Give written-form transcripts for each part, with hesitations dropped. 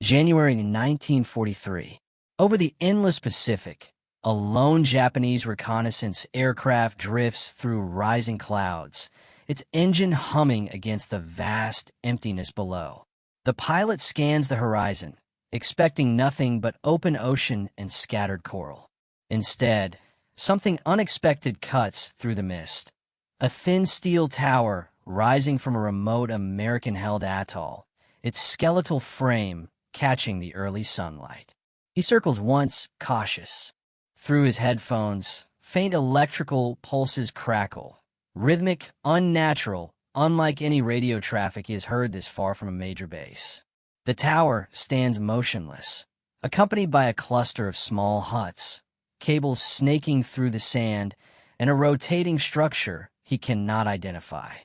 January 1943. Over the endless Pacific, a lone Japanese reconnaissance aircraft drifts through rising clouds, its engine humming against the vast emptiness below. The pilot scans the horizon, expecting nothing but open ocean and scattered coral. Instead, something unexpected cuts through the mist. A thin steel tower rising from a remote American-held atoll, its skeletal frame catching the early sunlight. He circles once, cautious. Through his headphones, faint electrical pulses crackle. Rhythmic, unnatural, unlike any radio traffic he has heard this far from a major base. The tower stands motionless, accompanied by a cluster of small huts, cables snaking through the sand, and a rotating structure he cannot identify.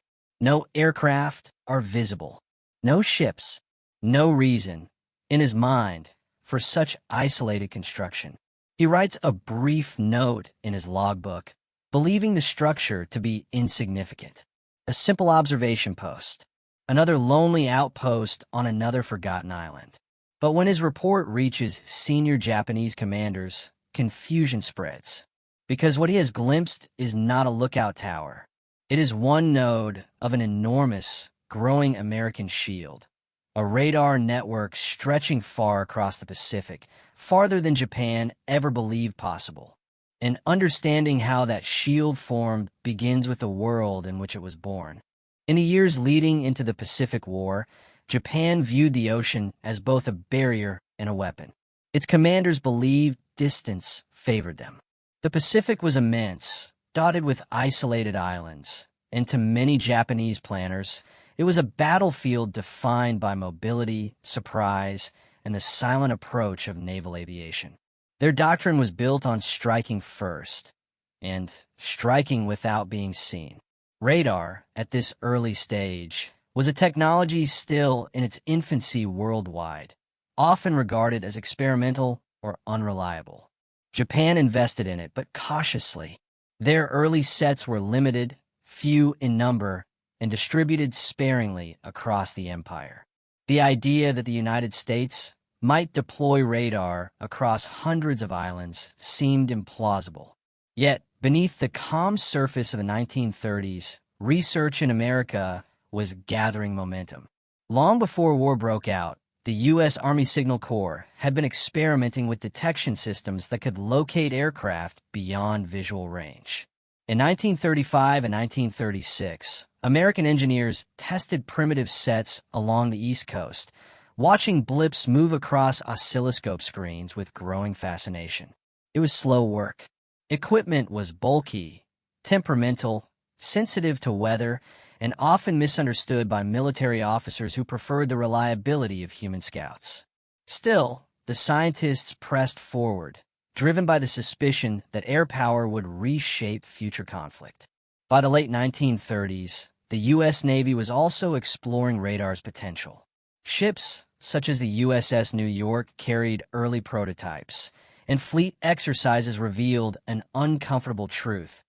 No aircraft are visible. No ships. No reason, in his mind, for such isolated construction. He writes a brief note in his logbook, believing the structure to be insignificant. A simple observation post. Another lonely outpost on another forgotten island. But when his report reaches senior Japanese commanders, confusion spreads. Because what he has glimpsed is not a lookout tower. It is one node of an enormous, growing American shield. A radar network stretching far across the Pacific, farther than Japan ever believed possible. And understanding how that shield formed begins with the world in which it was born. In the years leading into the Pacific War, Japan viewed the ocean as both a barrier and a weapon. Its commanders believed distance favored them. The Pacific was immense, dotted with isolated islands, and to many Japanese planners, it was a battlefield defined by mobility, surprise, and the silent approach of naval aviation. Their doctrine was built on striking first, and striking without being seen. Radar, at this early stage, was a technology still in its infancy worldwide, often regarded as experimental or unreliable. Japan invested in it, but cautiously. Their early sets were limited, few in number, and distributed sparingly across the empire. The idea that the United States might deploy radar across hundreds of islands seemed implausible. Yet, beneath the calm surface of the 1930s, research in America was gathering momentum. Long before war broke out, the U.S. Army Signal Corps had been experimenting with detection systems that could locate aircraft beyond visual range. In 1935 and 1936, American engineers tested primitive sets along the East Coast, watching blips move across oscilloscope screens with growing fascination. It was slow work. Equipment was bulky, temperamental, sensitive to weather, and often misunderstood by military officers who preferred the reliability of human scouts. Still, the scientists pressed forward, driven by the suspicion that air power would reshape future conflict. By the late 1930s, the U.S. Navy was also exploring radar's potential. Ships, such as the USS New York, carried early prototypes, and fleet exercises revealed an uncomfortable truth.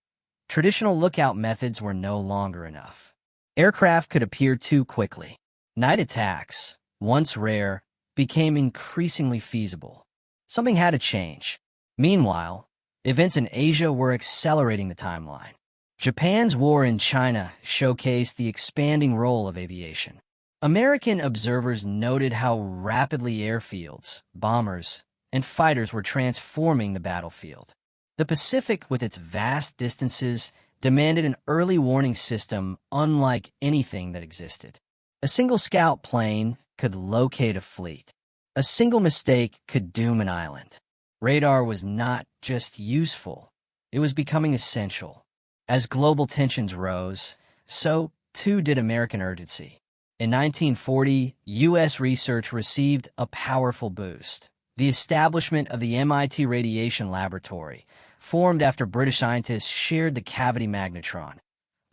Traditional lookout methods were no longer enough. Aircraft could appear too quickly. Night attacks, once rare, became increasingly feasible. Something had to change. Meanwhile, events in Asia were accelerating the timeline. Japan's war in China showcased the expanding role of aviation. American observers noted how rapidly airfields, bombers, and fighters were transforming the battlefield. The Pacific, with its vast distances, demanded an early warning system unlike anything that existed. A single scout plane could locate a fleet. A single mistake could doom an island. Radar was not just useful, it was becoming essential. As global tensions rose, so too did American urgency. In 1940, U.S. research received a powerful boost. The establishment of the MIT Radiation Laboratory, formed after British scientists shared the cavity magnetron,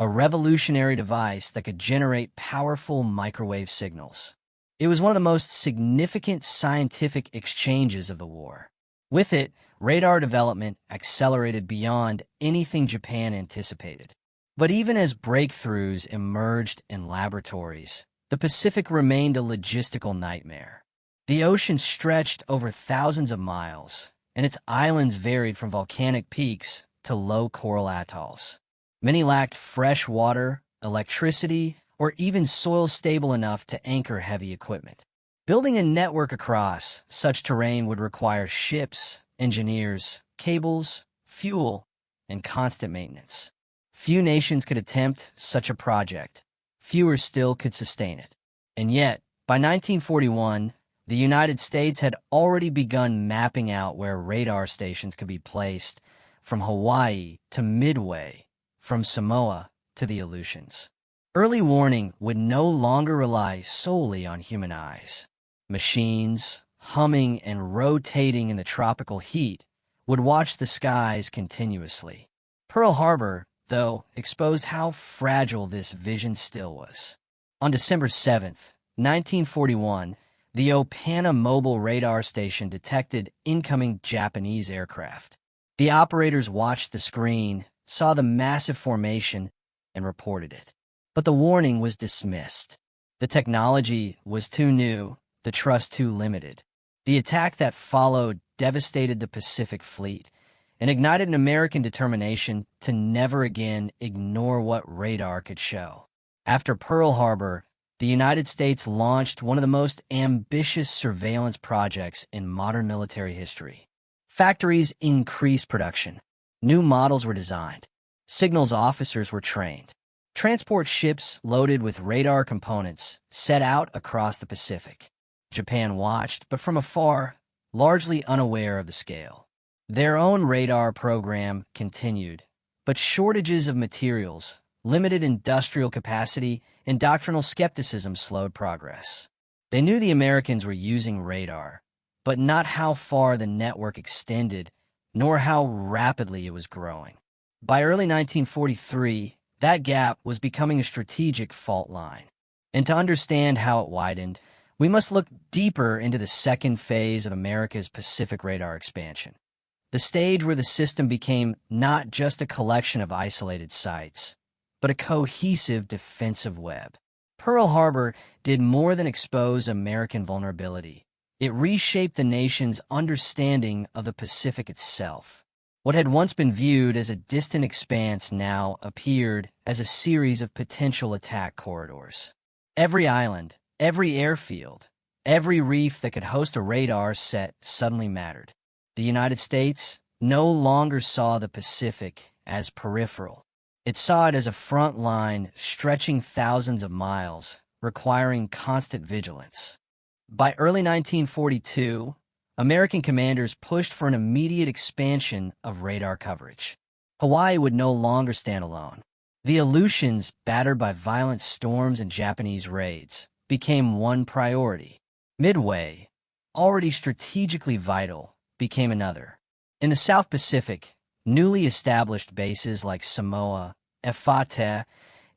a revolutionary device that could generate powerful microwave signals. It was one of the most significant scientific exchanges of the war. With it, radar development accelerated beyond anything Japan anticipated. But even as breakthroughs emerged in laboratories, the Pacific remained a logistical nightmare. The ocean stretched over thousands of miles, and its islands varied from volcanic peaks to low coral atolls. Many lacked fresh water, electricity, or even soil stable enough to anchor heavy equipment. Building a network across such terrain would require ships, engineers, cables, fuel, and constant maintenance. Few nations could attempt such a project. Fewer still could sustain it. And yet, by 1941, the United States had already begun mapping out where radar stations could be placed, from Hawaii to Midway, from Samoa to the Aleutians. Early warning would no longer rely solely on human eyes. Machines, humming and rotating in the tropical heat, would watch the skies continuously. Pearl Harbor, though, exposed how fragile this vision still was. On December 7th, 1941, the Opana Mobile Radar Station detected incoming Japanese aircraft. The operators watched the screen, saw the massive formation, and reported it. But the warning was dismissed. The technology was too new, the trust too limited. The attack that followed devastated the Pacific Fleet and ignited an American determination to never again ignore what radar could show. After Pearl Harbor, the United States launched one of the most ambitious surveillance projects in modern military history. Factories increased production. New models were designed. Signals officers were trained. Transport ships loaded with radar components set out across the Pacific. Japan watched, but from afar, largely unaware of the scale. Their own radar program continued, but shortages of materials, limited industrial capacity, and doctrinal skepticism slowed progress. They knew the Americans were using radar, but not how far the network extended, nor how rapidly it was growing. By early 1943, that gap was becoming a strategic fault line. And to understand how it widened, we must look deeper into the second phase of America's Pacific radar expansion, the stage where the system became not just a collection of isolated sites, but a cohesive defensive web. Pearl Harbor did more than expose American vulnerability. It reshaped the nation's understanding of the Pacific itself. What had once been viewed as a distant expanse now appeared as a series of potential attack corridors. Every island, every airfield, every reef that could host a radar set suddenly mattered. The United States no longer saw the Pacific as peripheral. It saw it as a front line stretching thousands of miles, requiring constant vigilance. By early 1942, American commanders pushed for an immediate expansion of radar coverage. Hawaii would no longer stand alone. The Aleutians, battered by violent storms and Japanese raids, became one priority. Midway, already strategically vital, became another. In the South Pacific, newly established bases like Samoa, Efate,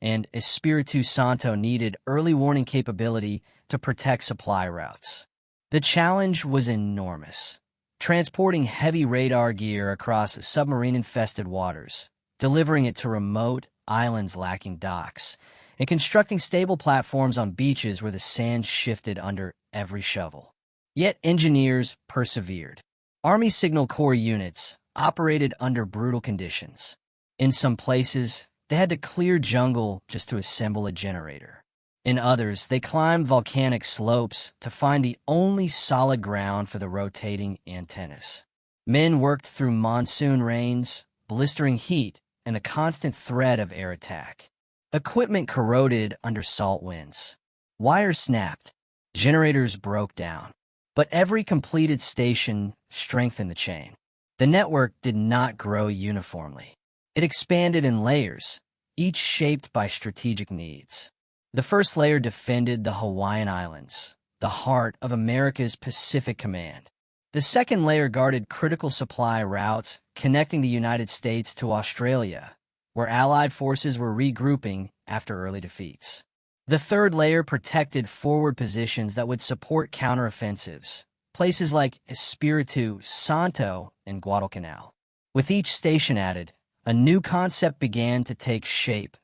and Espiritu Santo needed early warning capability to protect supply routes. The challenge was enormous, transporting heavy radar gear across submarine-infested waters, delivering it to remote islands lacking docks, and constructing stable platforms on beaches where the sand shifted under every shovel. Yet engineers persevered. Army Signal Corps units operated under brutal conditions. In some places, they had to clear jungle just to assemble a generator. In others, they climbed volcanic slopes to find the only solid ground for the rotating antennas. Men worked through monsoon rains, blistering heat, and the constant threat of air attack. Equipment corroded under salt winds. Wires snapped. Generators broke down. But every completed station strengthened the chain. The network did not grow uniformly. It expanded in layers, each shaped by strategic needs. The first layer defended the Hawaiian Islands, the heart of America's Pacific Command. The second layer guarded critical supply routes connecting the United States to Australia, where Allied forces were regrouping after early defeats. The third layer protected forward positions that would support counteroffensives, places like Espiritu Santo and Guadalcanal. With each station added, a new concept began to take shape: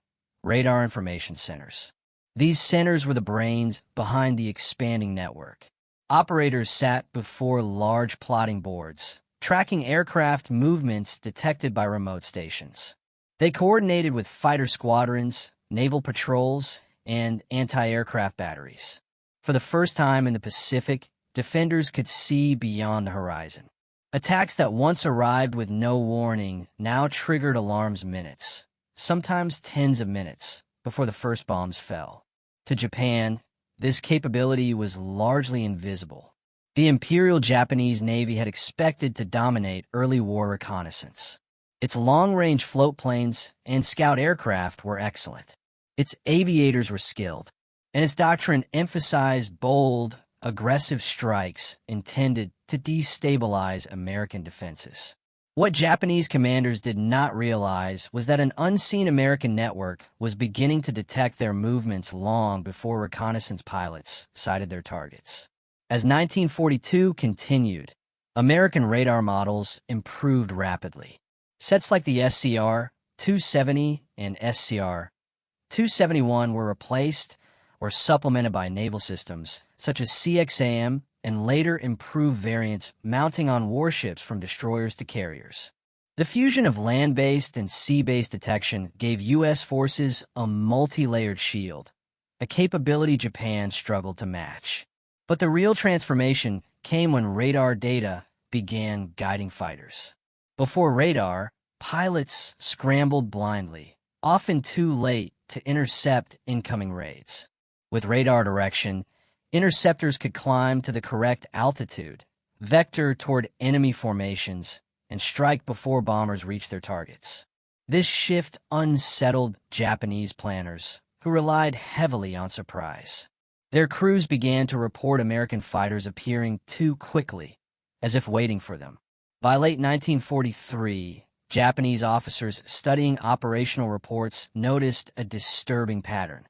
radar information centers. These centers were the brains behind the expanding network. Operators sat before large plotting boards, tracking aircraft movements detected by remote stations. They coordinated with fighter squadrons, naval patrols, and anti-aircraft batteries. For the first time in the Pacific, defenders could see beyond the horizon. Attacks that once arrived with no warning now triggered alarms minutes, sometimes tens of minutes, before the first bombs fell. To Japan, this capability was largely invisible. The Imperial Japanese Navy had expected to dominate early war reconnaissance. Its long-range float planes and scout aircraft were excellent. Its aviators were skilled, and its doctrine emphasized bold, aggressive strikes intended to destabilize American defenses. What Japanese commanders did not realize was that an unseen American network was beginning to detect their movements long before reconnaissance pilots sighted their targets. As 1942 continued, American radar models improved rapidly. Sets like the SCR-270 and SCR-271 were replaced or supplemented by naval systems such as CXAM and later improved variants mounting on warships from destroyers to carriers. The fusion of land-based and sea-based detection gave U.S. forces a multi-layered shield, a capability Japan struggled to match. But the real transformation came when radar data began guiding fighters. Before radar, pilots scrambled blindly, often too late to intercept incoming raids. With radar direction, interceptors could climb to the correct altitude, vector toward enemy formations, and strike before bombers reached their targets. This shift unsettled Japanese planners, who relied heavily on surprise. Their crews began to report American fighters appearing too quickly, as if waiting for them. By late 1943, Japanese officers studying operational reports noticed a disturbing pattern.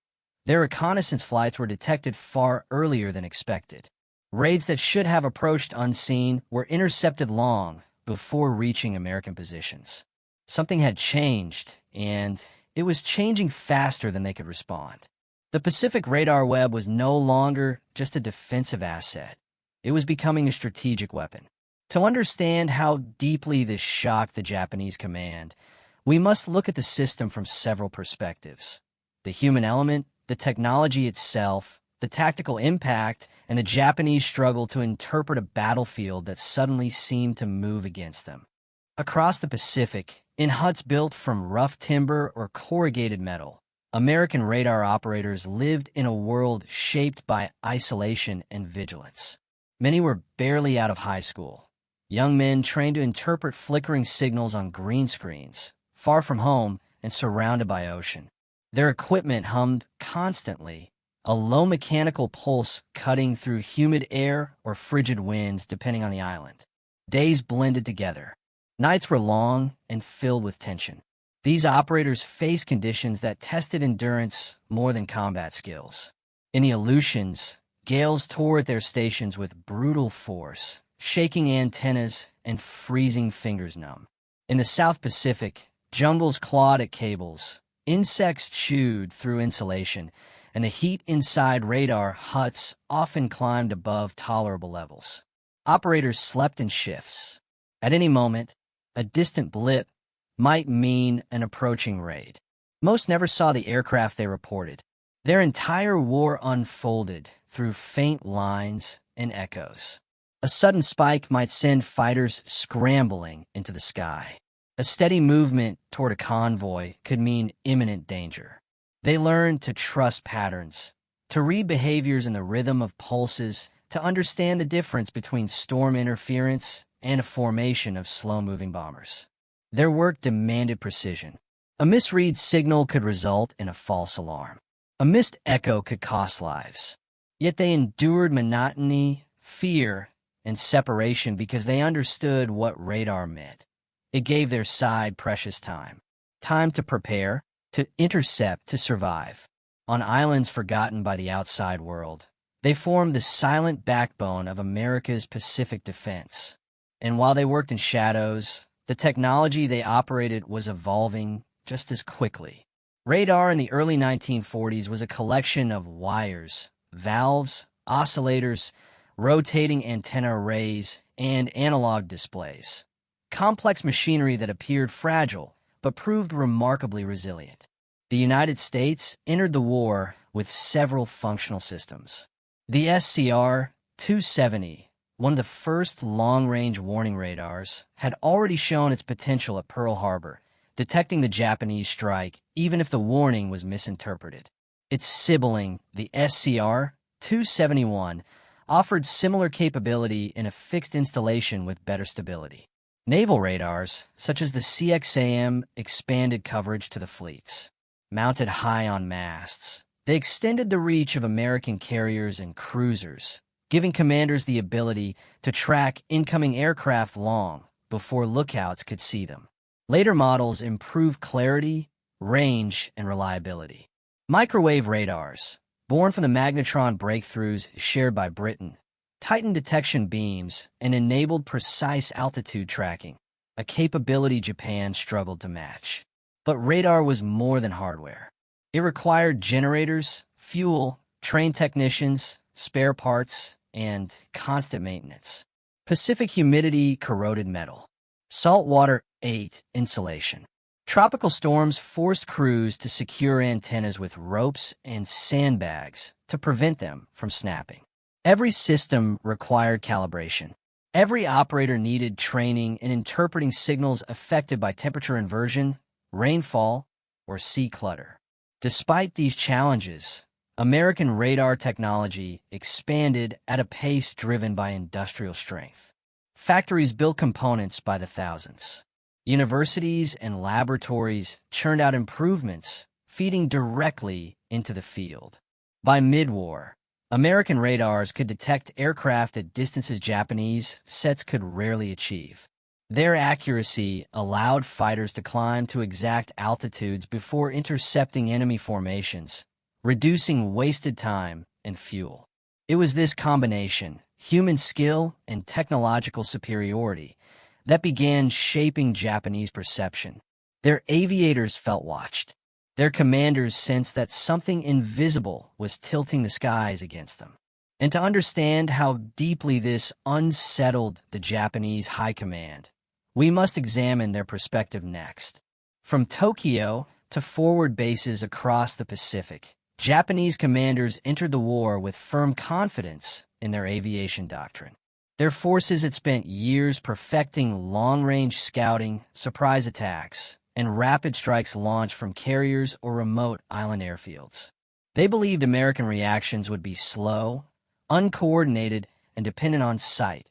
Their reconnaissance flights were detected far earlier than expected. Raids that should have approached unseen were intercepted long before reaching American positions. Something had changed, and it was changing faster than they could respond. The Pacific radar web was no longer just a defensive asset. It was becoming a strategic weapon. To understand how deeply this shocked the Japanese command, we must look at the system from several perspectives: the human element, the technology itself, the tactical impact, and the Japanese struggle to interpret a battlefield that suddenly seemed to move against them. Across the Pacific, in huts built from rough timber or corrugated metal, American radar operators lived in a world shaped by isolation and vigilance. Many were barely out of high school. Young men trained to interpret flickering signals on green screens, far from home and surrounded by ocean. Their equipment hummed constantly, a low mechanical pulse cutting through humid air or frigid winds depending on the island. Days blended together. Nights were long and filled with tension. These operators faced conditions that tested endurance more than combat skills. In the Aleutians, gales tore at their stations with brutal force, shaking antennas and freezing fingers numb. In the South Pacific, jungles clawed at cables, insects chewed through insulation, and the heat inside radar huts often climbed above tolerable levels. Operators slept in shifts. At any moment, a distant blip might mean an approaching raid. Most never saw the aircraft they reported. Their entire war unfolded through faint lines and echoes. A sudden spike might send fighters scrambling into the sky. A steady movement toward a convoy could mean imminent danger. They learned to trust patterns, to read behaviors in the rhythm of pulses, to understand the difference between storm interference and a formation of slow-moving bombers. Their work demanded precision. A misread signal could result in a false alarm. A missed echo could cost lives. Yet they endured monotony, fear, and separation because they understood what radar meant. It gave their side precious time. Time to prepare, to intercept, to survive. On islands forgotten by the outside world, they formed the silent backbone of America's Pacific defense. And while they worked in shadows, the technology they operated was evolving just as quickly. Radar in the early 1940s was a collection of wires, valves, oscillators, rotating antenna arrays, and analog displays. Complex machinery that appeared fragile, but proved remarkably resilient. The United States entered the war with several functional systems. The SCR-270, one of the first long-range warning radars, had already shown its potential at Pearl Harbor, detecting the Japanese strike even if the warning was misinterpreted. Its sibling, the SCR-271, offered similar capability in a fixed installation with better stability. Naval radars, such as the CXAM, expanded coverage to the fleets. Mounted high on masts, they extended the reach of American carriers and cruisers, giving commanders the ability to track incoming aircraft long before lookouts could see them. Later models improved clarity, range, and reliability. Microwave radars, born from the magnetron breakthroughs shared by Britain, tightened detection beams and enabled precise altitude tracking, a capability Japan struggled to match. But radar was more than hardware. It required generators, fuel, trained technicians, spare parts, and constant maintenance. Pacific humidity corroded metal. Saltwater ate insulation. Tropical storms forced crews to secure antennas with ropes and sandbags to prevent them from snapping. Every system required calibration. Every operator needed training in interpreting signals affected by temperature inversion, rainfall, or sea clutter. Despite these challenges, American radar technology expanded at a pace driven by industrial strength. Factories built components by the thousands. Universities and laboratories churned out improvements, feeding directly into the field. By mid-war, American radars could detect aircraft at distances Japanese sets could rarely achieve. Their accuracy allowed fighters to climb to exact altitudes before intercepting enemy formations, reducing wasted time and fuel. It was this combination, human skill and technological superiority, that began shaping Japanese perception. Their aviators felt watched. Their commanders sensed that something invisible was tilting the skies against them. And to understand how deeply this unsettled the Japanese high command, we must examine their perspective next. From Tokyo to forward bases across the Pacific, Japanese commanders entered the war with firm confidence in their aviation doctrine. Their forces had spent years perfecting long-range scouting, surprise attacks, and rapid strikes launched from carriers or remote island airfields. They believed American reactions would be slow, uncoordinated, and dependent on sight,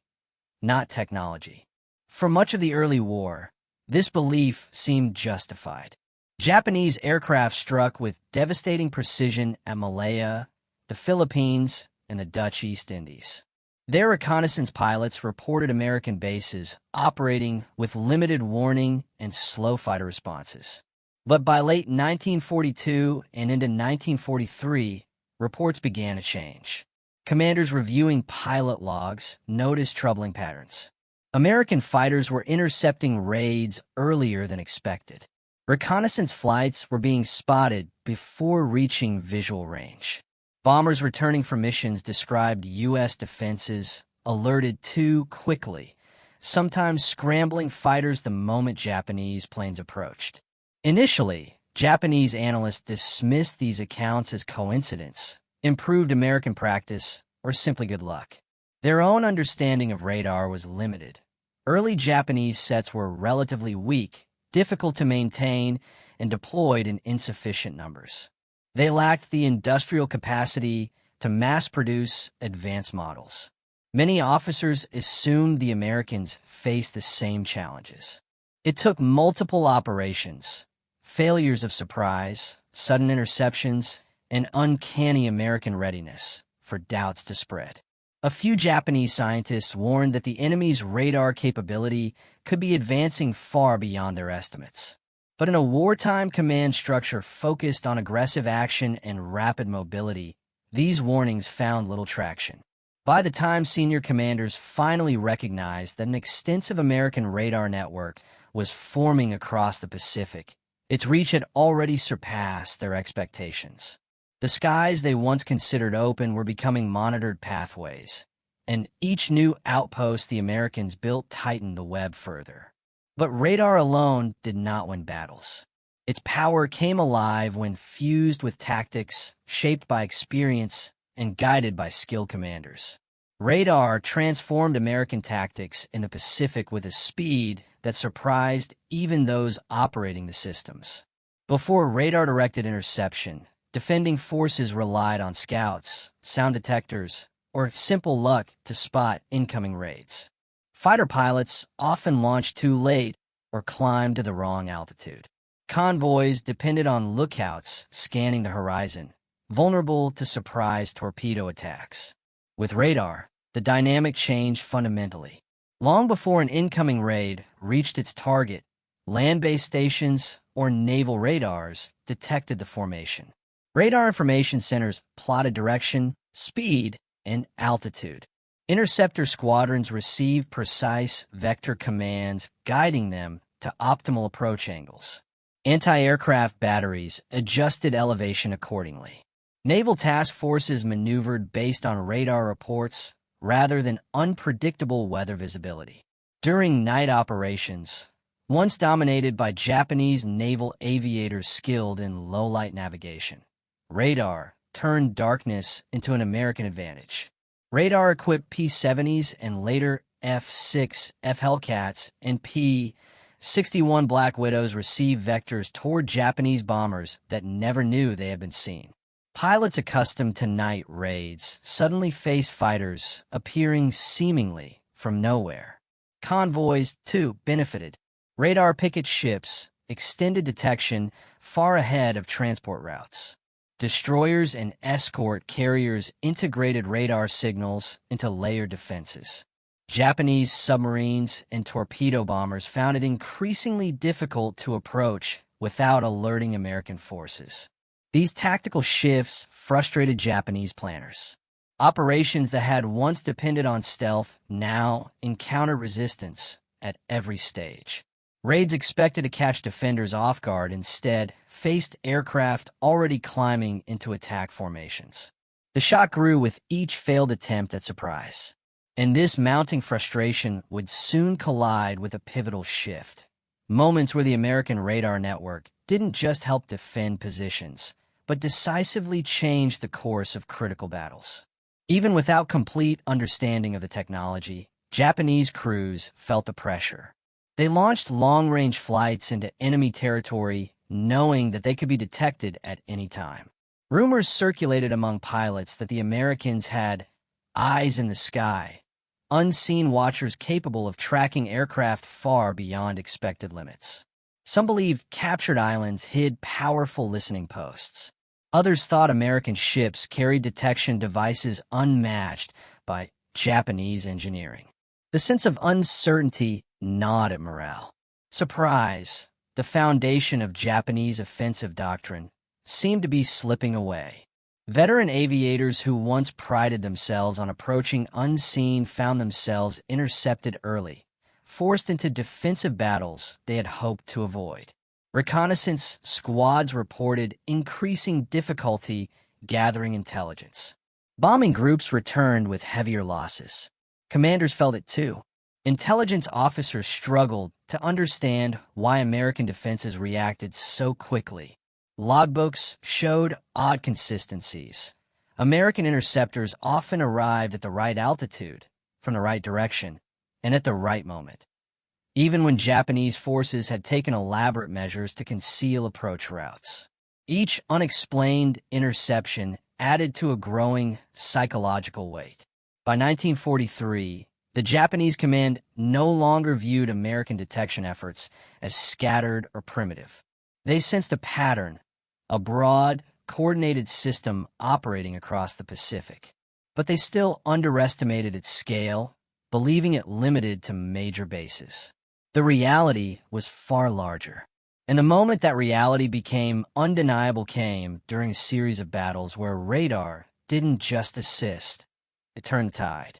not technology. For much of the early war, this belief seemed justified. Japanese aircraft struck with devastating precision at Malaya, the Philippines, and the Dutch East Indies. Their reconnaissance pilots reported American bases operating with limited warning and slow fighter responses. But by late 1942 and into 1943, reports began to change. Commanders reviewing pilot logs noticed troubling patterns. American fighters were intercepting raids earlier than expected. Reconnaissance flights were being spotted before reaching visual range. Bombers returning from missions described U.S. defenses alerted too quickly, sometimes scrambling fighters the moment Japanese planes approached. Initially, Japanese analysts dismissed these accounts as coincidence, improved American practice, or simply good luck. Their own understanding of radar was limited. Early Japanese sets were relatively weak, difficult to maintain, and deployed in insufficient numbers. They lacked the industrial capacity to mass-produce advanced models. Many officers assumed the Americans faced the same challenges. It took multiple operations, failures of surprise, sudden interceptions, and uncanny American readiness for doubts to spread. A few Japanese scientists warned that the enemy's radar capability could be advancing far beyond their estimates. But in a wartime command structure focused on aggressive action and rapid mobility, these warnings found little traction. By the time senior commanders finally recognized that an extensive American radar network was forming across the Pacific, its reach had already surpassed their expectations. The skies they once considered open were becoming monitored pathways, and each new outpost the Americans built tightened the web further. But radar alone did not win battles. Its power came alive when fused with tactics, shaped by experience, and guided by skilled commanders. Radar transformed American tactics in the Pacific with a speed that surprised even those operating the systems. Before radar-directed interception, defending forces relied on scouts, sound detectors, or simple luck to spot incoming raids. Fighter pilots often launched too late or climbed to the wrong altitude. Convoys depended on lookouts scanning the horizon, vulnerable to surprise torpedo attacks. With radar, the dynamic changed fundamentally. Long before an incoming raid reached its target, land-based stations or naval radars detected the formation. Radar information centers plotted direction, speed, and altitude. Interceptor squadrons received precise vector commands guiding them to optimal approach angles. Anti-aircraft batteries adjusted elevation accordingly. Naval task forces maneuvered based on radar reports rather than unpredictable weather visibility. During night operations, once dominated by Japanese naval aviators skilled in low-light navigation, radar turned darkness into an American advantage. Radar-equipped P-70s and later F-6F Hellcats and P-61 Black Widows received vectors toward Japanese bombers that never knew they had been seen. Pilots accustomed to night raids suddenly faced fighters appearing seemingly from nowhere. Convoys, too, benefited. Radar picket ships extended detection far ahead of transport routes. Destroyers and escort carriers integrated radar signals into layered defenses. Japanese submarines and torpedo bombers found it increasingly difficult to approach without alerting American forces. These tactical shifts frustrated Japanese planners. Operations that had once depended on stealth now encountered resistance at every stage. Raids expected to catch defenders off guard instead faced aircraft already climbing into attack formations. The shock grew with each failed attempt at surprise. And this mounting frustration would soon collide with a pivotal shift. Moments where the American radar network didn't just help defend positions, but decisively changed the course of critical battles. Even without complete understanding of the technology, Japanese crews felt the pressure. They launched long-range flights into enemy territory, knowing that they could be detected at any time. Rumors circulated among pilots that the Americans had eyes in the sky, unseen watchers capable of tracking aircraft far beyond expected limits. Some believed captured islands hid powerful listening posts. Others thought American ships carried detection devices unmatched by Japanese engineering. The sense of uncertainty gnawed at morale. Surprise, the foundation of Japanese offensive doctrine, seemed to be slipping away. Veteran aviators who once prided themselves on approaching unseen found themselves intercepted early, forced into defensive battles they had hoped to avoid. Reconnaissance squads reported increasing difficulty gathering intelligence. Bombing groups returned with heavier losses. Commanders felt it too. Intelligence officers struggled to understand why American defenses reacted so quickly. Logbooks showed odd consistencies. American interceptors often arrived at the right altitude, from the right direction, and at the right moment, even when Japanese forces had taken elaborate measures to conceal approach routes. Each unexplained interception added to a growing psychological weight. By 1943, the Japanese command no longer viewed American detection efforts as scattered or primitive. They sensed a pattern, a broad, coordinated system operating across the Pacific. But they still underestimated its scale, believing it limited to major bases. The reality was far larger. And the moment that reality became undeniable came during a series of battles where radar didn't just assist, it turned the tide.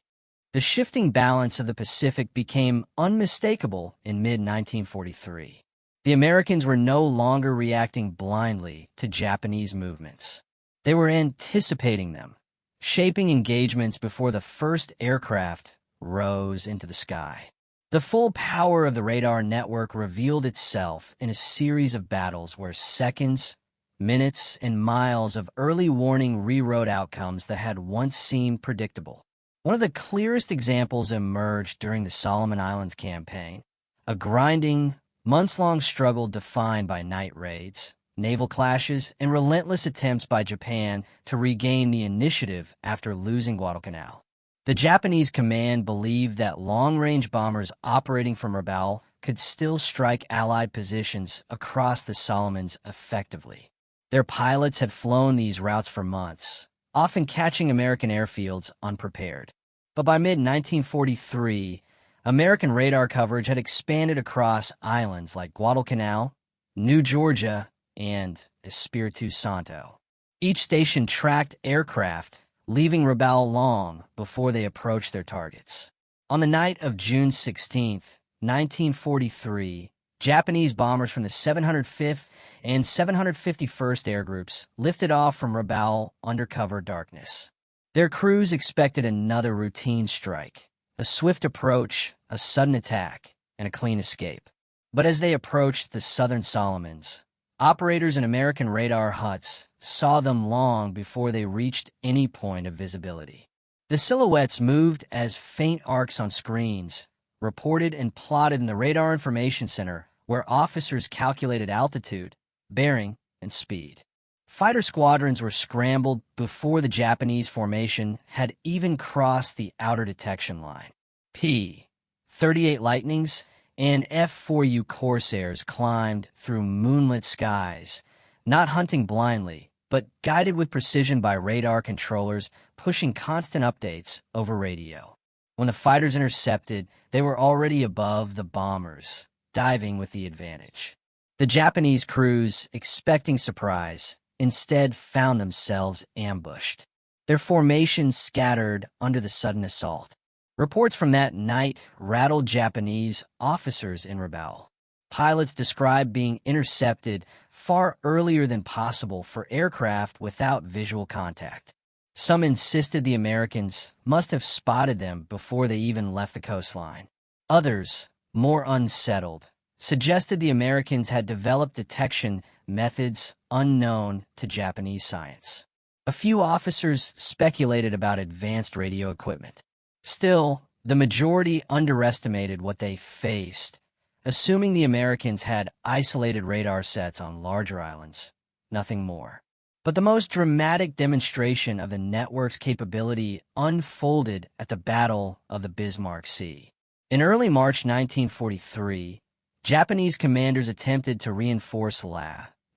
The shifting balance of the Pacific became unmistakable in mid-1943. The Americans were no longer reacting blindly to Japanese movements. They were anticipating them, shaping engagements before the first aircraft rose into the sky. The full power of the radar network revealed itself in a series of battles where seconds, minutes, and miles of early warning rewrote outcomes that had once seemed predictable. One of the clearest examples emerged during the Solomon Islands campaign, a grinding, months-long struggle defined by night raids, naval clashes, and relentless attempts by Japan to regain the initiative after losing Guadalcanal. The Japanese command believed that long-range bombers operating from Rabaul could still strike Allied positions across the Solomons effectively. Their pilots had flown these routes for months, often catching American airfields unprepared. But by mid-1943, American radar coverage had expanded across islands like Guadalcanal, New Georgia, and Espiritu Santo. Each station tracked aircraft, leaving Rabaul long before they approached their targets. On the night of June 16, 1943, Japanese bombers from the 705th and 751st Air Groups lifted off from Rabaul under cover darkness. Their crews expected another routine strike, a swift approach, a sudden attack, and a clean escape. But as they approached the southern Solomons, operators in American radar huts saw them long before they reached any point of visibility. The silhouettes moved as faint arcs on screens, reported and plotted in the Radar Information Center, where officers calculated altitude, bearing, and speed. Fighter squadrons were scrambled before the Japanese formation had even crossed the outer detection line. P-38 Lightnings and F-4U Corsairs climbed through moonlit skies, not hunting blindly, but guided with precision by radar controllers pushing constant updates over radio. When the fighters intercepted, they were already above the bombers, diving with the advantage. The Japanese crews, expecting surprise, instead found themselves ambushed, their formations scattered under the sudden assault. Reports from that night rattled Japanese officers in Rabaul. Pilots described being intercepted far earlier than possible for aircraft without visual contact. Some insisted the Americans must have spotted them before they even left the coastline. Others, more unsettled, suggested the Americans had developed detection methods unknown to Japanese science. A few officers speculated about advanced radio equipment. Still, the majority underestimated what they faced, assuming the Americans had isolated radar sets on larger islands, nothing more. But the most dramatic demonstration of the network's capability unfolded at the Battle of the Bismarck Sea. In early March 1943, Japanese commanders attempted to reinforce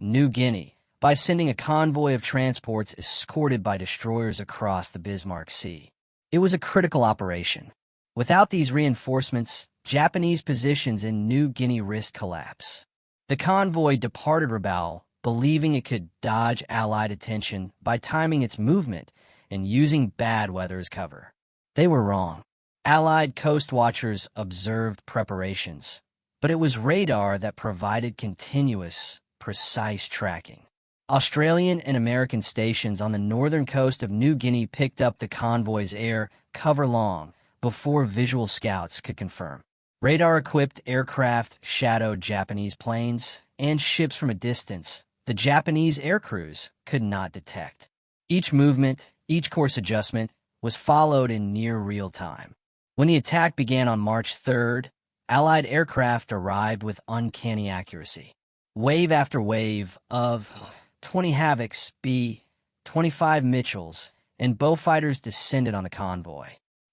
New Guinea, by sending a convoy of transports escorted by destroyers across the Bismarck Sea. It was a critical operation. Without these reinforcements, Japanese positions in New Guinea risked collapse. The convoy departed Rabaul, believing it could dodge Allied attention by timing its movement and using bad weather as cover. They were wrong. Allied coast watchers observed preparations, but it was radar that provided continuous, precise tracking. Australian and American stations on the northern coast of New Guinea picked up the convoy's air cover long before visual scouts could confirm. Radar-equipped aircraft shadowed Japanese planes and ships from a distance the Japanese air crews could not detect. Each movement, each course adjustment, was followed in near real time. When the attack began on March 3rd, Allied aircraft arrived with uncanny accuracy. Wave after wave of 20 Havocs, B-25 Mitchells, and Beaufighters descended on the convoy.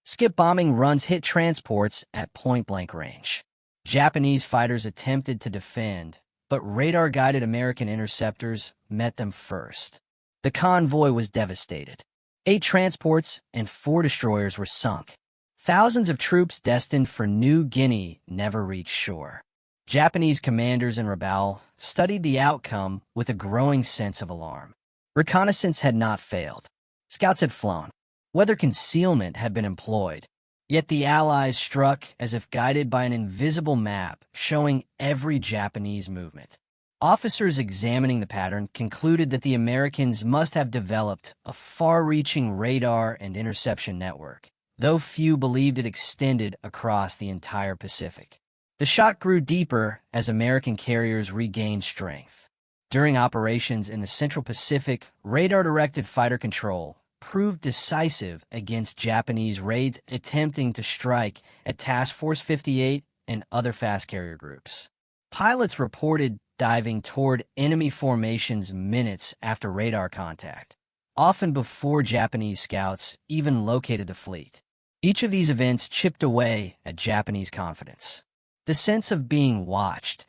Skip bombing runs hit transports at point-blank range. Japanese fighters attempted to defend, but radar-guided American interceptors met them first. The convoy was devastated. 8 transports and 4 destroyers were sunk. Thousands of troops destined for New Guinea never reached shore. Japanese commanders in Rabaul studied the outcome with a growing sense of alarm. Reconnaissance had not failed. Scouts had flown. Weather concealment had been employed. Yet the Allies struck as if guided by an invisible map showing every Japanese movement. Officers examining the pattern concluded that the Americans must have developed a far-reaching radar and interception network, though few believed it extended across the entire Pacific. The shock grew deeper as American carriers regained strength. During operations in the Central Pacific, radar-directed fighter control proved decisive against Japanese raids attempting to strike at Task Force 58 and other fast carrier groups. Pilots reported diving toward enemy formations minutes after radar contact, often before Japanese scouts even located the fleet. Each of these events chipped away at Japanese confidence. The sense of being watched,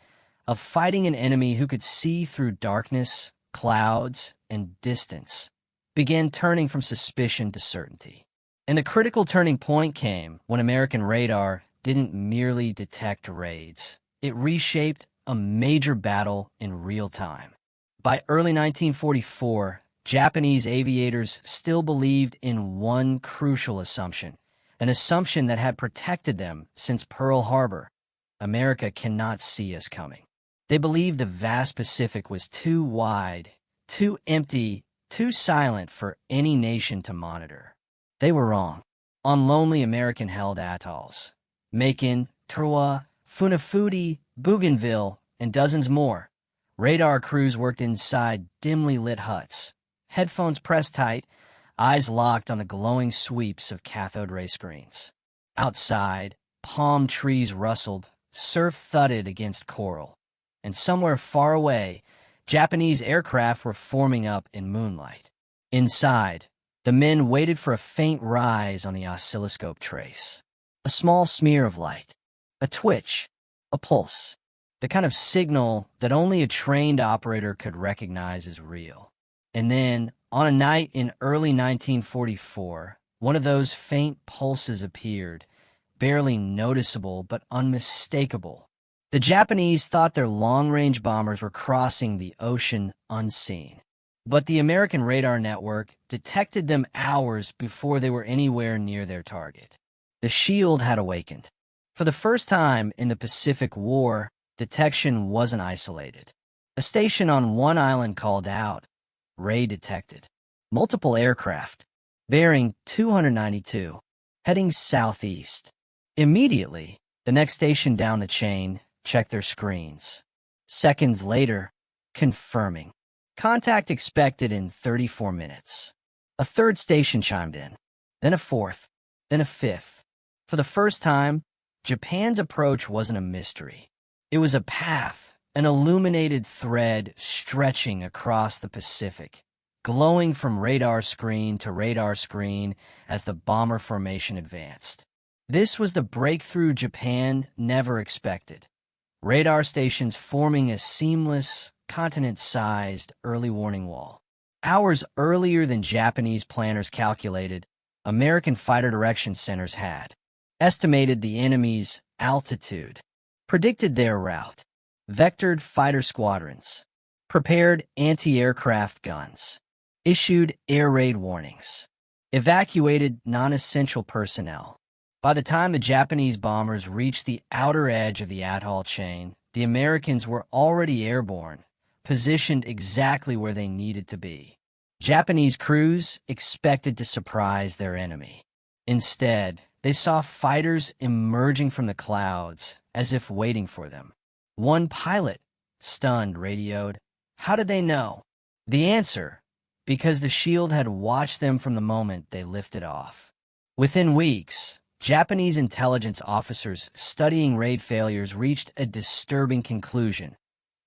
of fighting an enemy who could see through darkness, clouds, and distance, began turning from suspicion to certainty. And the critical turning point came when American radar didn't merely detect raids. It reshaped a major battle in real time. By early 1944, Japanese aviators still believed in one crucial assumption, an assumption that had protected them since Pearl Harbor. America cannot see us coming. They believed the vast Pacific was too wide, too empty, too silent for any nation to monitor. They were wrong. On lonely American-held atolls, Macon, Trua, Funafuti, Bougainville, and dozens more, radar crews worked inside dimly lit huts, headphones pressed tight, eyes locked on the glowing sweeps of cathode ray screens. Outside, palm trees rustled, surf thudded against coral, and somewhere far away, Japanese aircraft were forming up in moonlight. Inside, the men waited for a faint rise on the oscilloscope trace. A small smear of light, a twitch, a pulse, the kind of signal that only a trained operator could recognize as real. And then, on a night in early 1944, one of those faint pulses appeared, barely noticeable but unmistakable. The Japanese thought their long-range bombers were crossing the ocean unseen. But the American radar network detected them hours before they were anywhere near their target. The shield had awakened. For the first time in the Pacific War, detection wasn't isolated. A station on one island called out, "Ray detected." Multiple aircraft, bearing 292, heading southeast. Immediately, the next station down the chain checked their screens. Seconds later, confirming. Contact expected in 34 minutes. A third station chimed in, then a fourth, then a fifth. For the first time, Japan's approach wasn't a mystery. It was a path, an illuminated thread stretching across the Pacific, glowing from radar screen to radar screen as the bomber formation advanced. This was the breakthrough Japan never expected. Radar stations forming a seamless, continent-sized early warning wall. Hours earlier than Japanese planners calculated, American fighter direction centers had estimated the enemy's altitude, predicted their route, vectored fighter squadrons, prepared anti-aircraft guns, issued air raid warnings, evacuated non-essential personnel. By the time the Japanese bombers reached the outer edge of the atoll chain, the Americans were already airborne, positioned exactly where they needed to be. Japanese crews expected to surprise their enemy. Instead, they saw fighters emerging from the clouds, as if waiting for them. One pilot, stunned, radioed, "How did they know?" The answer, because the shield had watched them from the moment they lifted off. Within weeks, Japanese intelligence officers studying raid failures reached a disturbing conclusion.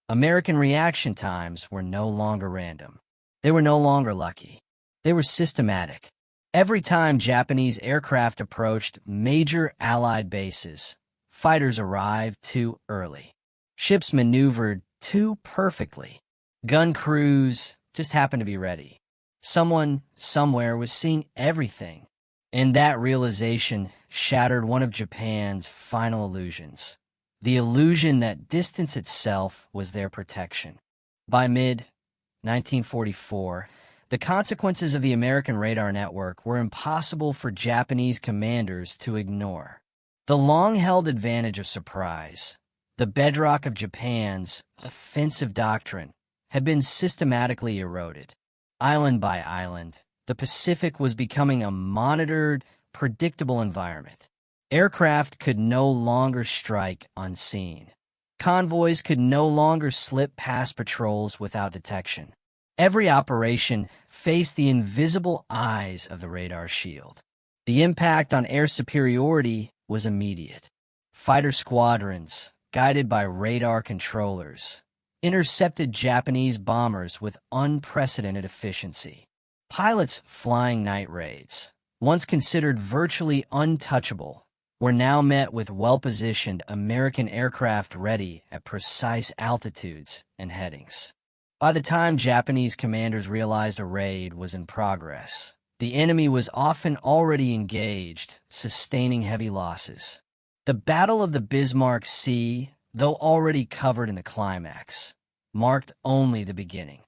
American reaction times were no longer random. They were no longer lucky. They were systematic. Every time Japanese aircraft approached major Allied bases, fighters arrived too early. Ships maneuvered too perfectly. Gun crews just happened to be ready. Someone, somewhere, was seeing everything. And that realization shattered one of Japan's final illusions. The illusion that distance itself was their protection. By mid-1944, the consequences of the American radar network were impossible for Japanese commanders to ignore. The long-held advantage of surprise, the bedrock of Japan's offensive doctrine, had been systematically eroded. Island by island, the Pacific was becoming a monitored, predictable environment. Aircraft could no longer strike unseen. Convoys could no longer slip past patrols without detection. Every operation faced the invisible eyes of the radar shield. The impact on air superiority was immediate. Fighter squadrons, guided by radar controllers, intercepted Japanese bombers with unprecedented efficiency. Pilots flying night raids, once considered virtually untouchable, were now met with well-positioned American aircraft ready at precise altitudes and headings. By the time Japanese commanders realized a raid was in progress, the enemy was often already engaged, sustaining heavy losses. The Battle of the Bismarck Sea, though already covered in the climax, marked only the beginning.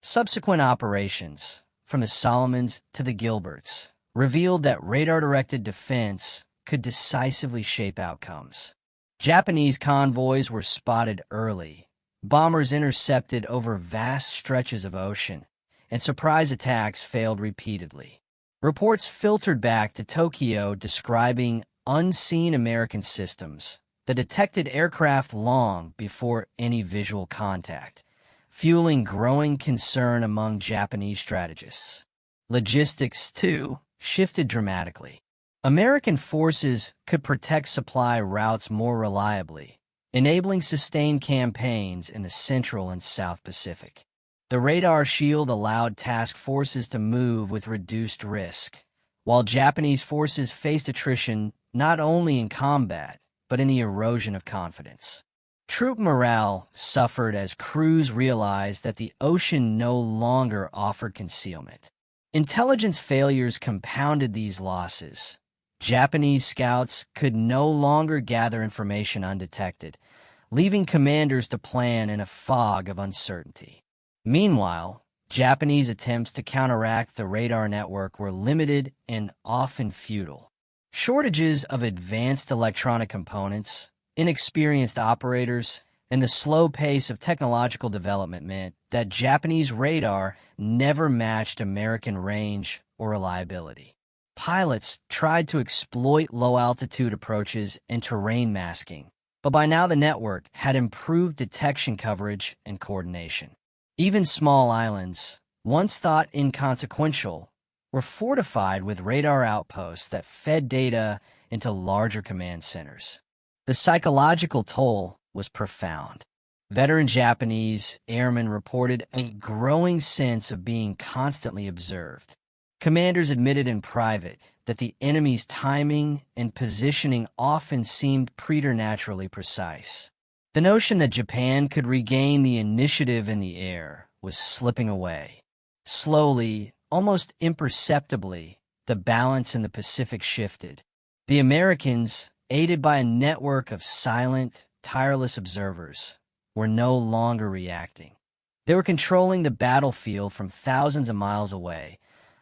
Subsequent operations, from the Solomons to the Gilberts, revealed that radar-directed defense could decisively shape outcomes. Japanese convoys were spotted early, bombers intercepted over vast stretches of ocean, and surprise attacks failed repeatedly. Reports filtered back to Tokyo describing unseen American systems that detected aircraft long before any visual contact, fueling growing concern among Japanese strategists. Logistics, too, shifted dramatically. American forces could protect supply routes more reliably, enabling sustained campaigns in the Central and South Pacific. The radar shield allowed task forces to move with reduced risk, while Japanese forces faced attrition not only in combat, but in the erosion of confidence. Troop morale suffered as crews realized that the ocean no longer offered concealment. Intelligence failures compounded these losses. Japanese scouts could no longer gather information undetected, leaving commanders to plan in a fog of uncertainty. Meanwhile, Japanese attempts to counteract the radar network were limited and often futile. Shortages of advanced electronic components, inexperienced operators, and the slow pace of technological development meant that Japanese radar never matched American range or reliability. Pilots tried to exploit low-altitude approaches and terrain masking, but by now the network had improved detection coverage and coordination. Even small islands, once thought inconsequential, were fortified with radar outposts that fed data into larger command centers. The psychological toll was profound. Veteran Japanese airmen reported a growing sense of being constantly observed. Commanders admitted in private that the enemy's timing and positioning often seemed preternaturally precise. The notion that Japan could regain the initiative in the air was slipping away. Slowly, almost imperceptibly, the balance in the Pacific shifted. The Americans, aided by a network of silent, tireless observers, were no longer reacting. They were controlling the battlefield from thousands of miles away,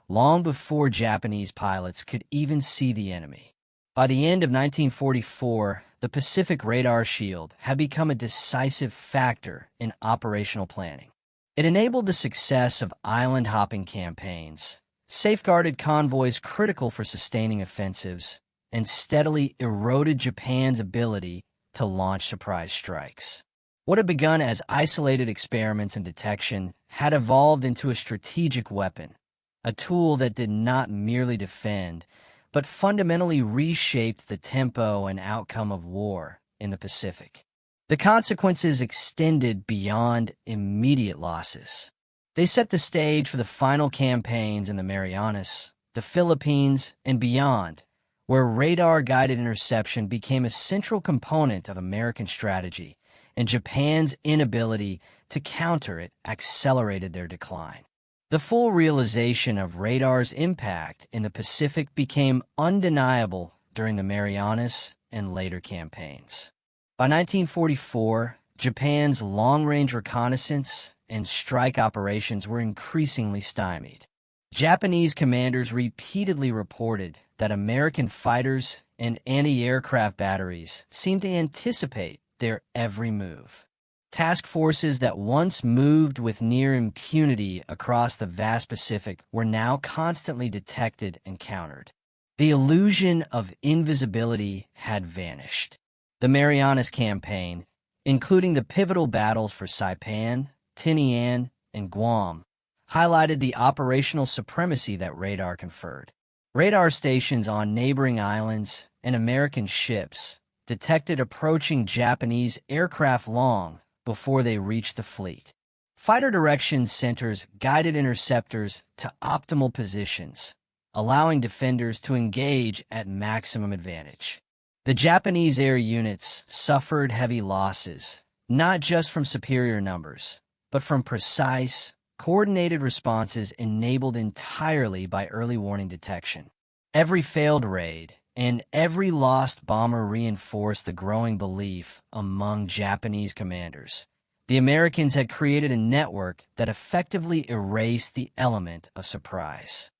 long before Japanese pilots could even see the enemy. By the end of 1944, the Pacific radar shield had become a decisive factor in operational planning. It enabled the success of island-hopping campaigns, safeguarded convoys critical for sustaining offensives, and steadily eroded Japan's ability to launch surprise strikes. What had begun as isolated experiments in detection had evolved into a strategic weapon, a tool that did not merely defend, but fundamentally reshaped the tempo and outcome of war in the Pacific. The consequences extended beyond immediate losses. They set the stage for the final campaigns in the Marianas, the Philippines, and beyond, where radar-guided interception became a central component of American strategy, and Japan's inability to counter it accelerated their decline. The full realization of radar's impact in the Pacific became undeniable during the Marianas and later campaigns. By 1944, Japan's long-range reconnaissance and strike operations were increasingly stymied. Japanese commanders repeatedly reported that American fighters and anti-aircraft batteries seemed to anticipate their every move. Task forces that once moved with near impunity across the vast Pacific were now constantly detected and countered. The illusion of invisibility had vanished. The Marianas Campaign, including the pivotal battles for Saipan, Tinian, and Guam, highlighted the operational supremacy that radar conferred. Radar stations on neighboring islands and American ships detected approaching Japanese aircraft long before they reached the fleet. Fighter direction centers guided interceptors to optimal positions, allowing defenders to engage at maximum advantage. The Japanese air units suffered heavy losses, not just from superior numbers, but from precise, coordinated responses enabled entirely by early warning detection. Every failed raid and every lost bomber reinforced the growing belief among Japanese commanders. The Americans had created a network that effectively erased the element of surprise.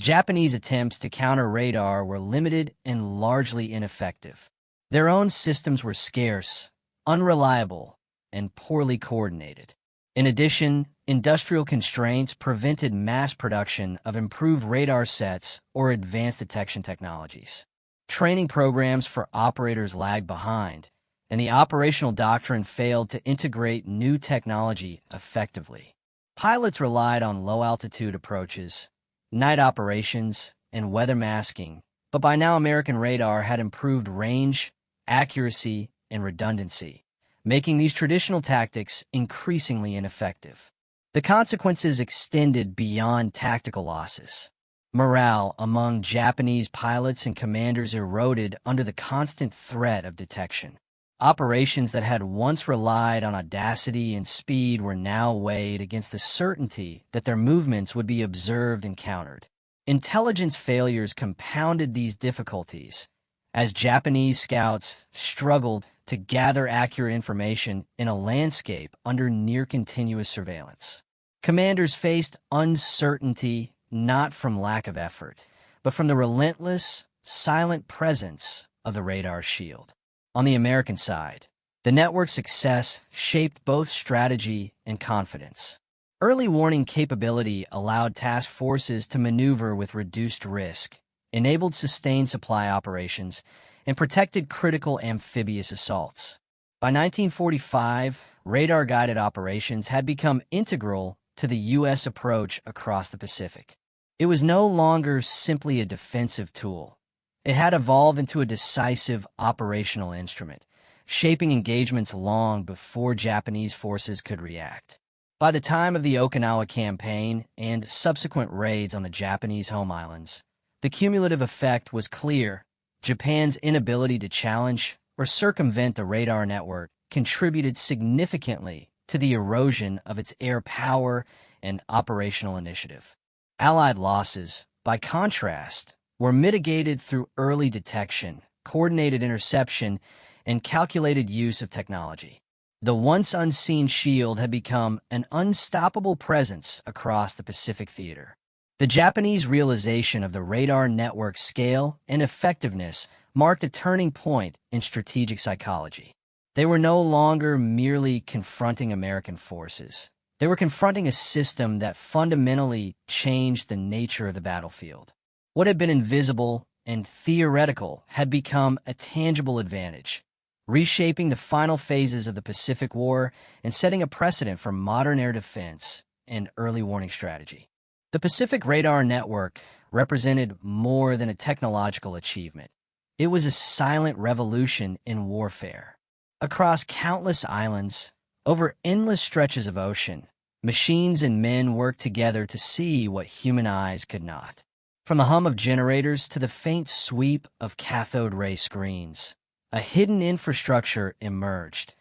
Japanese attempts to counter radar were limited and largely ineffective. Their own systems were scarce, unreliable, and poorly coordinated. In addition, industrial constraints prevented mass production of improved radar sets or advanced detection technologies. Training programs for operators lagged behind, and the operational doctrine failed to integrate new technology effectively. Pilots relied on low-altitude approaches, night operations, and weather masking, but by now American radar had improved range, accuracy, and redundancy, making these traditional tactics increasingly ineffective. The consequences extended beyond tactical losses. Morale among Japanese pilots and commanders eroded under the constant threat of detection. Operations that had once relied on audacity and speed were now weighed against the certainty that their movements would be observed and countered. Intelligence failures compounded these difficulties as Japanese scouts struggled to gather accurate information in a landscape under near-continuous surveillance. Commanders faced uncertainty not from lack of effort, but from the relentless, silent presence of the radar shield. On the American side, the network's success shaped both strategy and confidence. Early warning capability allowed task forces to maneuver with reduced risk, enabled sustained supply operations, and protected critical amphibious assaults. By 1945, radar-guided operations had become integral to the U.S. approach across the Pacific. It was no longer simply a defensive tool. It had evolved into a decisive operational instrument, shaping engagements long before Japanese forces could react. By the time of the Okinawa campaign and subsequent raids on the Japanese home islands, the cumulative effect was clear. Japan's inability to challenge or circumvent the radar network contributed significantly to the erosion of its air power and operational initiative. Allied losses, by contrast, were mitigated through early detection, coordinated interception, and calculated use of technology. The once unseen shield had become an unstoppable presence across the Pacific theater. The Japanese realization of the radar network's scale and effectiveness marked a turning point in strategic psychology. They were no longer merely confronting American forces. They were confronting a system that fundamentally changed the nature of the battlefield. What had been invisible and theoretical had become a tangible advantage, reshaping the final phases of the Pacific War and setting a precedent for modern air defense and early warning strategy. The Pacific Radar Network represented more than a technological achievement. It was a silent revolution in warfare. Across countless islands, over endless stretches of ocean, machines and men worked together to see what human eyes could not. From the hum of generators to the faint sweep of cathode ray screens, a hidden infrastructure emerged,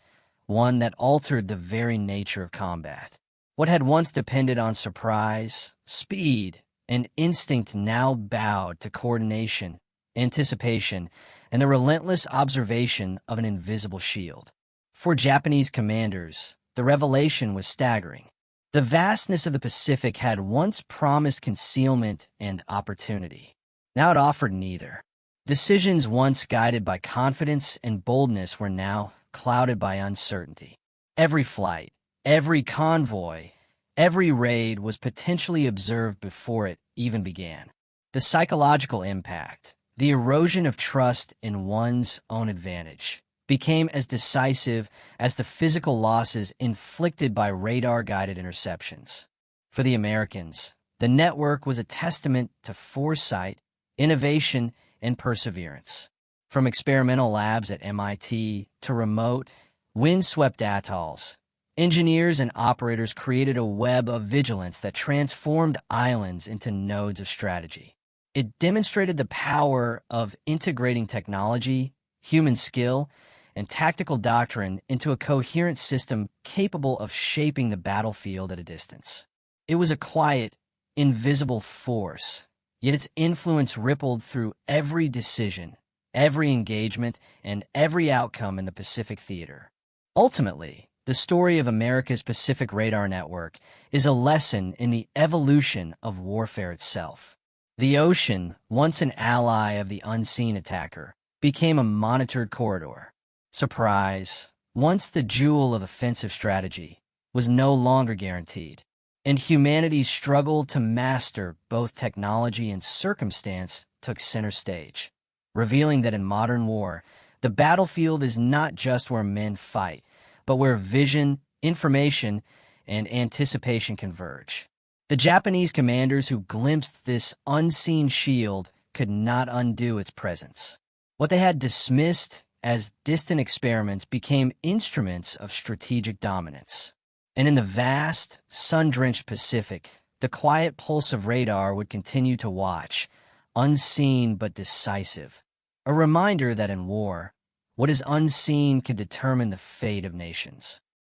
one that altered the very nature of combat. What had once depended on surprise, speed, and instinct now bowed to coordination, anticipation, and the relentless observation of an invisible shield. For Japanese commanders, the revelation was staggering. The vastness of the Pacific had once promised concealment and opportunity. Now it offered neither. Decisions once guided by confidence and boldness were now clouded by uncertainty. Every flight, every convoy, every raid was potentially observed before it even began. The psychological impact, the erosion of trust in one's own advantage, became as decisive as the physical losses inflicted by radar-guided interceptions. For the Americans, the network was a testament to foresight, innovation, and perseverance. From experimental labs at MIT to remote, windswept atolls, engineers and operators created a web of vigilance that transformed islands into nodes of strategy. It demonstrated the power of integrating technology, human skill, and tactical doctrine into a coherent system capable of shaping the battlefield at a distance. It was a quiet, invisible force, yet its influence rippled through every decision, every engagement, and every outcome in the Pacific theater. Ultimately, the story of America's Pacific Radar Network is a lesson in the evolution of warfare itself. The ocean, once an ally of the unseen attacker, became a monitored corridor. Surprise, once the jewel of offensive strategy, was no longer guaranteed, and humanity's struggle to master both technology and circumstance took center stage, revealing that in modern war, the battlefield is not just where men fight, but where vision, information, and anticipation converge. The Japanese commanders who glimpsed this unseen shield could not undo its presence. What they had dismissed as distant experiments became instruments of strategic dominance. And in the vast, sun-drenched Pacific, the quiet pulse of radar would continue to watch, unseen but decisive. A reminder that in war, what is unseen can determine the fate of nations.